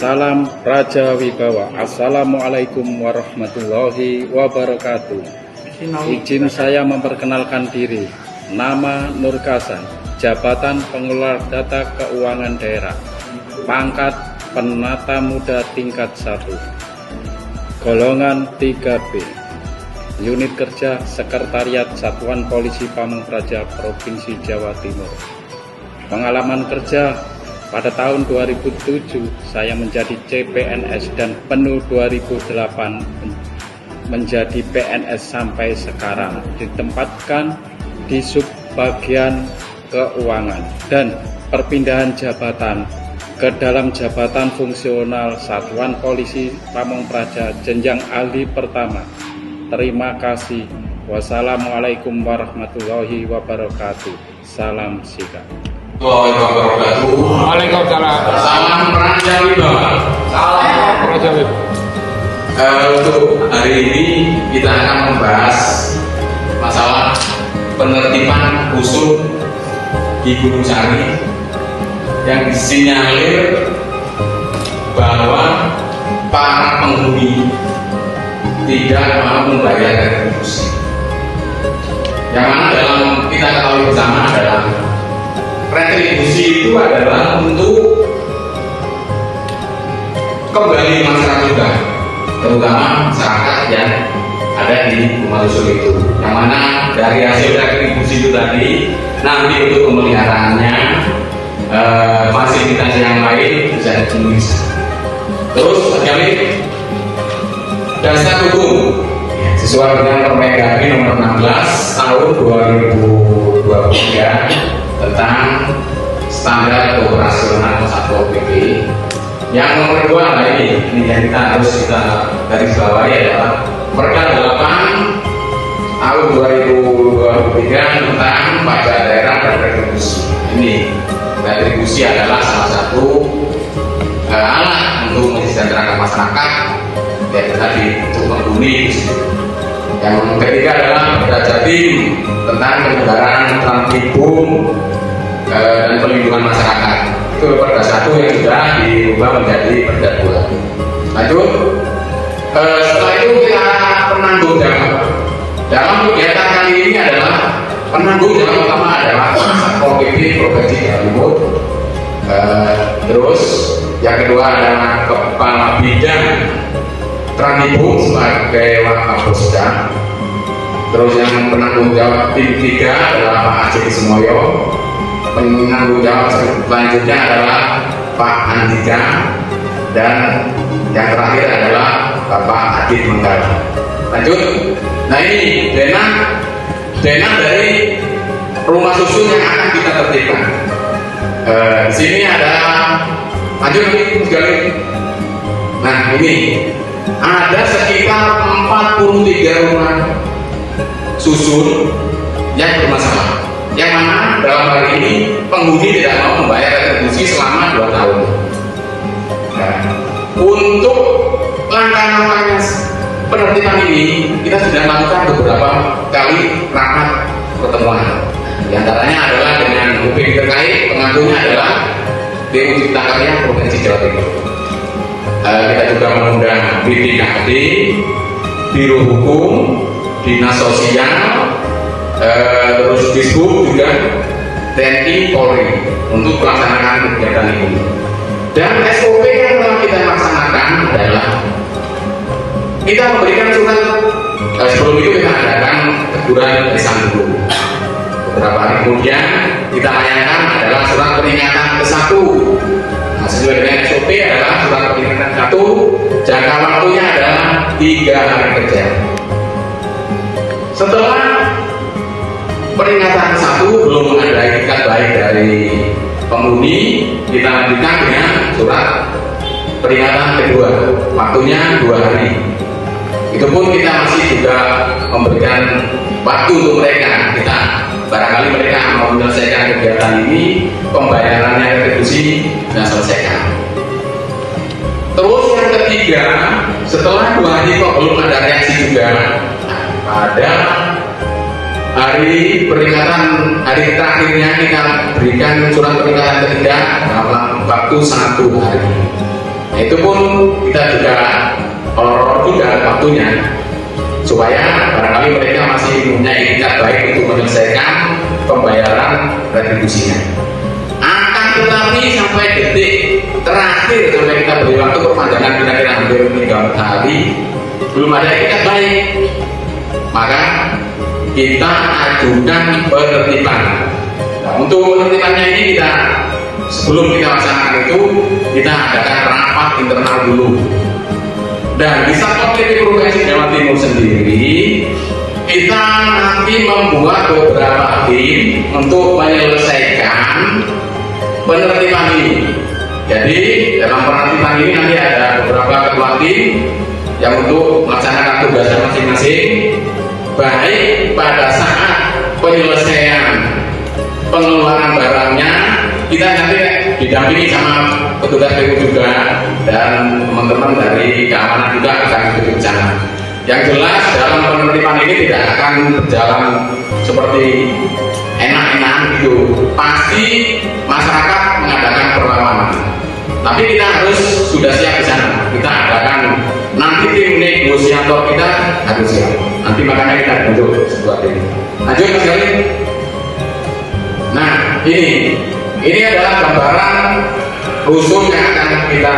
Salam Raja Wibawa. Assalamualaikum warahmatullahi wabarakatuh. Izin saya memperkenalkan diri. Nama Nur Kasan, Jabatan Pengelola Data Keuangan Daerah, pangkat Penata Muda tingkat 1, golongan 3B, unit kerja Sekretariat Satuan Polisi Pamengpraja Provinsi Jawa Timur. Pengalaman kerja pada tahun 2007 saya menjadi CPNS dan penuh 2008 menjadi PNS sampai sekarang, ditempatkan di subbagian keuangan dan perpindahan jabatan ke dalam jabatan fungsional Satuan Polisi Pamengpraja jenjang ahli pertama. Terima kasih. Wassalamualaikum warahmatullahi wabarakatuh. Salam sikap. Waalaikumsalam. Salam Raja Wibawa. Salam Raja Wibawa. Untuk hari ini kita akan membahas masalah penertiban usul di Gunung Sari yang disinyalir bahwa para penghuni tidak mau membayar retribusi. Yang mana dalam kita ketahui bersama adalah retribusi itu adalah untuk kembali masyarakat juga, terutama masyarakat yang ada di rumah susun itu, yang mana dari hasil retribusi itu tadi nanti untuk pemeliharaannya fasilitas yang lain bisa dipenuhi. Terus sekali dasar hukum sesuai dengan Permendagri nomor 16 tahun 2023 tentang standar operasional Satpol PP. Yang nomor 2 nah ini yang kita harus garis bawahi adalah Perda 8 tahun 2023 tentang pajak daerah dan retribusi. Ini retribusi adalah salah satu alat untuk mensejahterakan masyarakat, yaitu tadi untuk penghuni. Yang ketiga adalah Perda Jatim tentang penyebaran Trantibum dan perlindungan masyarakat. Itu Perda 1 yang sudah diubah menjadi Perda 2. Lanjut. Setelah itu kita penanggung jawab. Dalam kegiatan kali ini adalah penanggung jawab utama adalah Satpol PP Provinsi Jawa Timur. Terus yang kedua adalah Kepala Bidang Trantibum sebagai Wakapolda. Terus yang penanggung jawab tim 3 adalah Pak Aceh Semoyo. Penanggung jawab selanjutnya adalah Pak Andika, dan yang terakhir adalah Bapak Adit Menggala. Lanjut. Nah ini denah dari rumah susun yang akan kita tertibkan. Di sini ada, lanjut lagi sekali. Nah ini ada sekitar 43 rumah susun yang bermasalah, yang mana dalam hal ini penghuni tidak mau membayar retribusi selama 2 tahun. Nah, untuk langkah-langkahnya penertiban ini kita sudah lakukan beberapa kali rapat pertemuan. Di antaranya adalah dengan UPD terkait, pengaturnya adalah DU Cipta Karya Provinsi Jawa Timur. Kita juga mengundang BPKD, Biro Hukum, Dinas Sosial, terus Dishub juga, TNI, Polri untuk melaksanakan kegiatan ini. Dan SOP yang telah kita laksanakan adalah kita memberikan surat. Sebelum itu kita adakan teguran lisan dulu. Beberapa hari kemudian kita layangkan adalah surat peringatan ke-1. Nah, sesuai dengan SOP adalah surat peringatan 1, jangka waktunya adalah 3 hari kerja. Setelah peringatan 1 belum ada itikat baik dari penghuni, kita lanjutkan dengan surat peringatan kedua, waktunya 2 hari. Itu pun kita masih juga memberikan waktu untuk mereka. Kita barangkali mereka mau menyelesaikan kegiatan ini, pembayarannya retribusi dan selesaikan. Terus yang ketiga, setelah 2 hari kok belum ada reaksi juga, pada hari peringatan, hari terakhirnya kita berikan surat peringatan ketiga dalam waktu 1 hari. Itu pun kita juga olor juga waktunya, supaya barangkali mereka masih punya itikat baik untuk menyelesaikan pembayaran retribusinya. Akan tetapi sampai detik terakhir, sampai kita beri waktu perpanjangan kira-kira hampir 3 hari, belum ada itikat baik, maka kita ajukan penertiban. Nah, untuk penertibannya ini sebelum kita laksanakan itu, kita adakan rapat internal dulu. Dan di Satpol PP Provinsi Jawa Timur sendiri, kita nanti membuat beberapa tim untuk menyelesaikan penertiban ini. Jadi dalam penertiban ini nanti ada beberapa ketua tim yang untuk melaksanakan tugasnya masing-masing, baik pada saat penyelesaian pengeluaran barangnya, kita nanti didampingi sama petugas PU juga, dan teman-teman dari keamanan juga akan ikut di sana. Yang jelas dalam penertiban ini tidak akan berjalan seperti enak-enak gitu. Pasti masyarakat mengadakan perlawanan. Tapi kita harus sudah siap di sana. Kita adakan nanti tim negosiator kita harus siap. Nanti makanya kita bentuk sebuah tim. Lanjut Mas Gali. Nah ini adalah gambaran rusun yang akan kita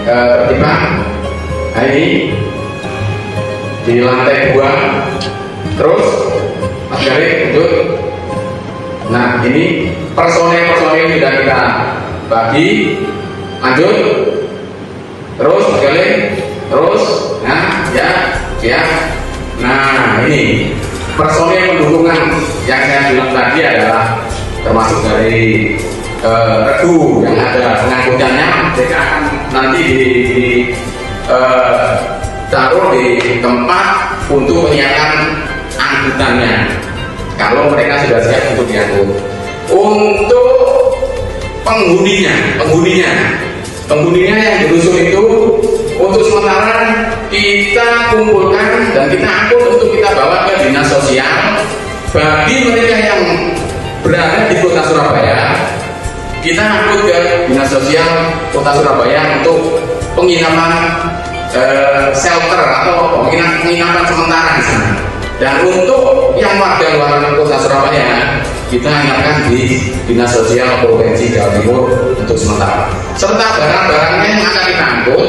tertibkan. Nah ini di lantai 2. Terus Mas Gali lanjut. Nah ini personel sudah kita bagi. Lanjut. Terus Mas Gali. Terus. Nah ya. Nah ini personel pendukung yang saya bilang tadi adalah termasuk dari regu yang ada pengangkutannya. Mereka akan nanti taruh di tempat untuk menyiapkan angkutannya kalau mereka sudah siap untuk diangkut. Untuk penghuninya yang di rusun itu untuk sementara kita kumpulkan dan kita angkut untuk kita bawa ke dinas sosial. Bagi mereka yang berada di kota Surabaya, kita angkut ke dinas sosial kota Surabaya untuk penginapan shelter atau penginapan sementara di sana. Dan untuk yang warga luar kota Surabaya, kita ingatkan di dinas sosial Provinsi Jawa Timur untuk sementara. Serta barang-barangnya yang akan kita angkut,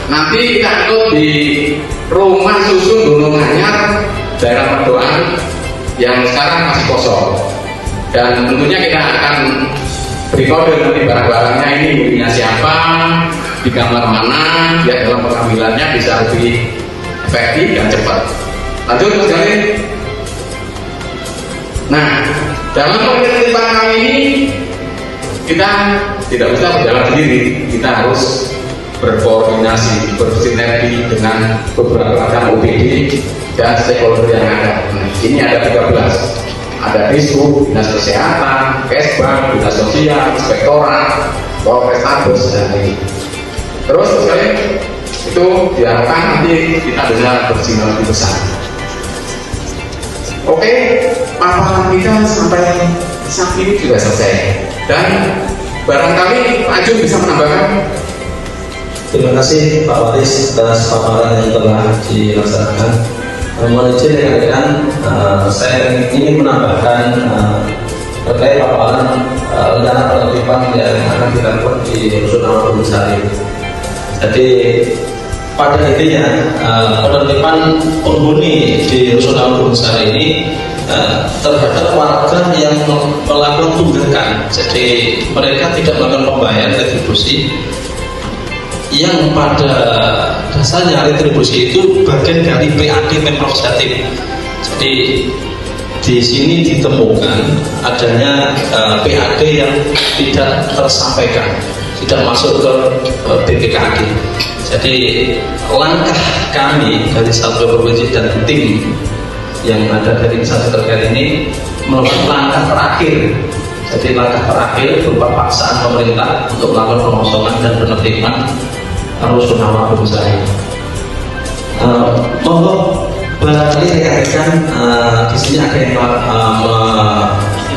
nanti kita angkut di rumah susun Gunung Anyar daerah Merdoan yang sekarang masih kosong. Dan tentunya kita akan beri kode nanti barang-barangnya ini miliknya siapa, di kamar mana, biar dalam pengambilannya bisa lebih efektif dan cepat. Lanjut Mas Gali. Nah, dalam penertiban kali ini kita tidak bisa berjalan sendiri, kita harus berkoordinasi, bersinergi dengan beberapa macam OPD dan stakeholder yang ada. Nah, ini ada 13. Ada Disub, Dinas Kesehatan, Kesbang, Dinas Sosial, Inspektorat, Polrestabes, dan ini. Terus itu diharapkan nanti kita bisa bersinergi besar. Oke, paparan kita sampai saat ini juga selesai. Dan barangkali Pak Jun bisa menambahkan. Terima kasih Pak Waris atas paparan yang telah dilaksanakan. Mohon izin rekan-rekan, saya ingin menambahkan terkait paparan rencana penertiban yang akan dilakukan di Rusun Amal Bunsari. Jadi pada intinya penertiban penghuni di Rusun Amal Bunsari ini terhadap warga yang melakukan tunggakan. Jadi mereka tidak melakukan pembayaran retribusi, yang pada dasarnya retribusi itu bagian dari PAD Pemprov Jatim. Jadi di sini ditemukan adanya PAD yang tidak tersampaikan, tidak masuk ke BPKAD. Jadi langkah kami dari Satpol Provinsi dan tim yang ada dari instansi terkait ini melakukan langkah terakhir. Jadi langkah terakhir berupa paksaan pemerintah untuk melakukan pengosongan dan penertiban Rusun Amal Bunsari. Monggo barangkali rekan-rekan di sini ada yang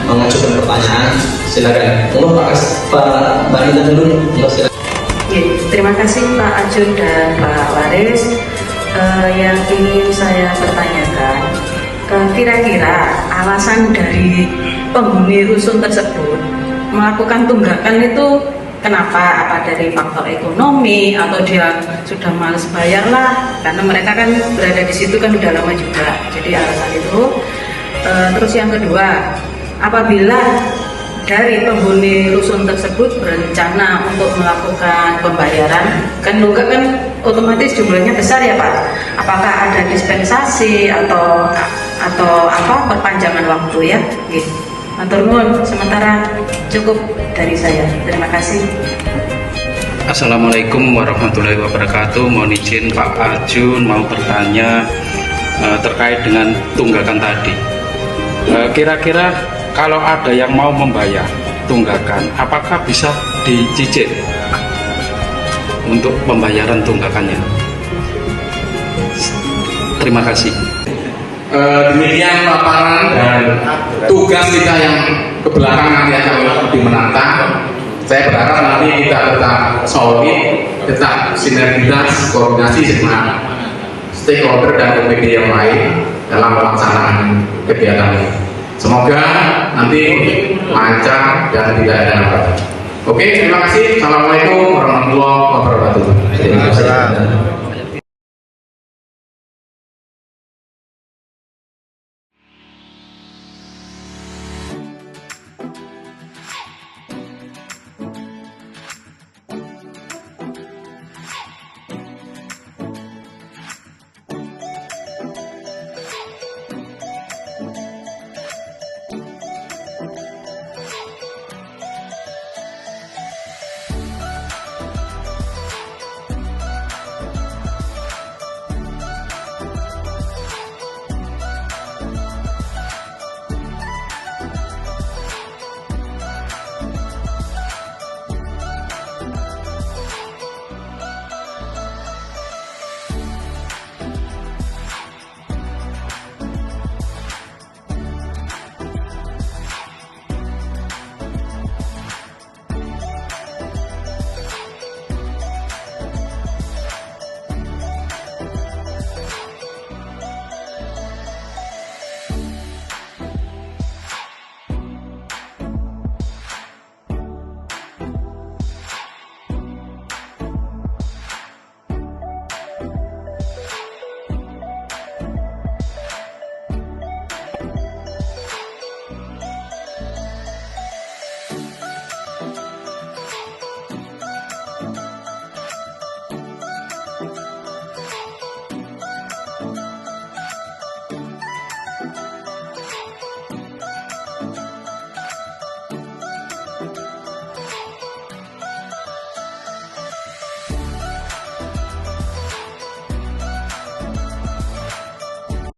mengajukan pertanyaan, silakan. Monggo Pak Mbak Ina dulu. Terima Terima kasih Pak Ajun dan Pak Waris. Yang ingin saya pertanyakan, kira-kira alasan dari penghuni rusun tersebut melakukan tunggakan itu kenapa? Apa dari faktor ekonomi atau dia sudah males bayar lah? Karena mereka kan berada di situ kan udah lama juga. Jadi alasan itu. Terus yang kedua, apabila dari penghuni rusun tersebut berencana untuk melakukan pembayaran, kan nunggak kan otomatis jumlahnya besar ya Pak. Apakah ada dispensasi atau apa perpanjangan waktu ya? Gitu. Matur nuwun, sementara cukup dari saya. Terima kasih. Assalamualaikum warahmatullahi wabarakatuh. Mohon izin Pak Ajun mau bertanya terkait dengan tunggakan tadi. Kira-kira kalau ada yang mau membayar tunggakan, apakah bisa dicicil untuk pembayaran tunggakannya? Terima kasih. Demikian paparan dan tugas kita yang ke belakang nanti akan lebih menantang. Saya berharap nanti kita tetap solid, tetap sinergitas, koordinasi dengan stakeholder dan komite yang lain dalam pelaksanaan kegiatan ini. Semoga nanti lancar dan tidak ada hambatan. Oke, terima kasih. Assalamualaikum warahmatullahi wabarakatuh. Terima kasih.